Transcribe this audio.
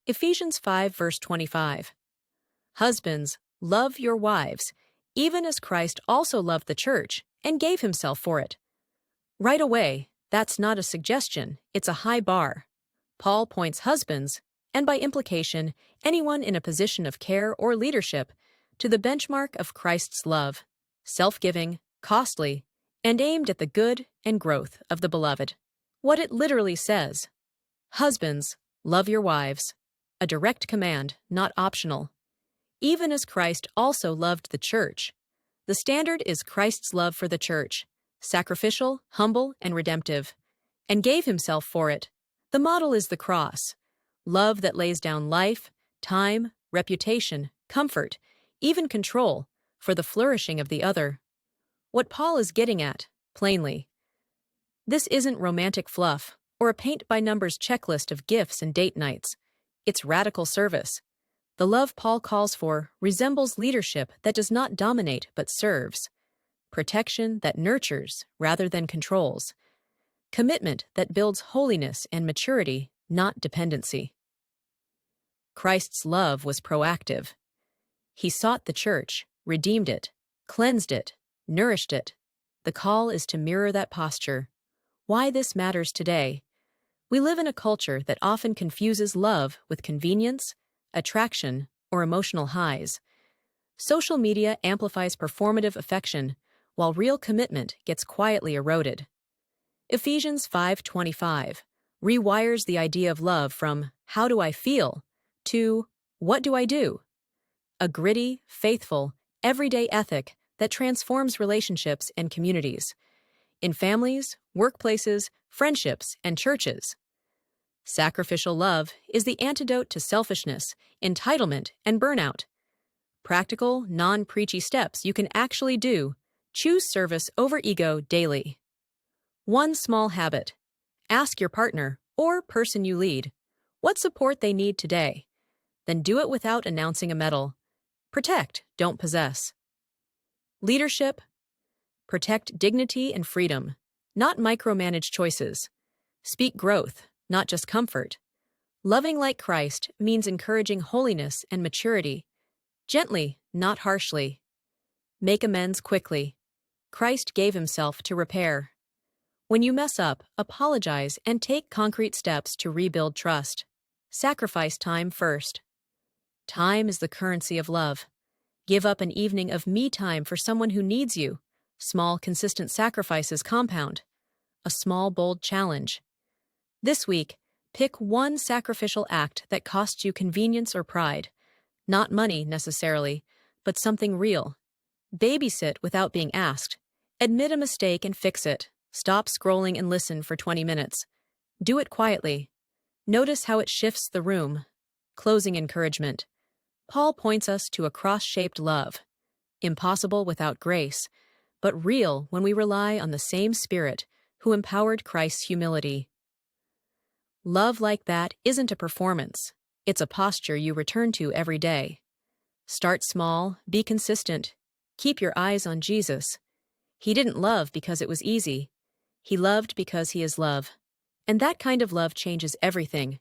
Ephesians 5 verse 25. Husbands, love your wives, even as Christ also loved the church and gave himself for it. Right away, that's not a suggestion, it's a high bar. Paul points husbands, and by implication, anyone in a position of care or leadership, to the benchmark of Christ's love, self-giving, costly, and aimed at the good and growth of the beloved. What it literally says: husbands, love your wives. A direct command, not optional. Even as Christ also loved the church. The standard is Christ's love for the church, sacrificial, humble, and redemptive, and gave himself for it. The model is the cross, love that lays down life, time, reputation, comfort, even control, for the flourishing of the other. What Paul is getting at, plainly, this isn't romantic fluff or a paint-by-numbers checklist of gifts and date nights. It's radical service. The love Paul calls for resembles leadership that does not dominate but serves, protection that nurtures rather than controls, commitment that builds holiness and maturity, not dependency. Christ's love was proactive. He sought the church, redeemed it, cleansed it, nourished it. The call is to mirror that posture. Why this matters today? We live in a culture that often confuses love with convenience, attraction, or emotional highs. Social media amplifies performative affection, while real commitment gets quietly eroded. Ephesians 5:25 rewires the idea of love from "how do I feel" to "what do I do?" A gritty, faithful, everyday ethic that transforms relationships and communities, in families, workplaces, friendships, and churches. Sacrificial love is the antidote to selfishness, entitlement, and burnout. Practical, non-preachy steps you can actually do. Choose service over ego daily. One small habit. Ask your partner or person you lead what support they need today. Then do it without announcing a medal. Protect, don't possess. Leadership. Protect dignity and freedom, not micromanage choices. Speak growth, not just comfort. Loving like Christ means encouraging holiness and maturity, gently, not harshly. Make amends quickly. Christ gave himself to repair. When you mess up, apologize and take concrete steps to rebuild trust. Sacrifice time first. Time is the currency of love. Give up an evening of me time for someone who needs you. Small, consistent sacrifices compound. A small, bold challenge. This week, pick one sacrificial act that costs you convenience or pride. Not money, necessarily, but something real. Babysit without being asked. Admit a mistake and fix it. Stop scrolling and listen for 20 minutes. Do it quietly. Notice how it shifts the room. Closing encouragement. Paul points us to a cross-shaped love. Impossible without grace, but real when we rely on the same Spirit who empowered Christ's humility. Love like that isn't a performance. It's a posture you return to every day. Start small, be consistent. Keep your eyes on Jesus. He didn't love because it was easy. He loved because he is love. And that kind of love changes everything.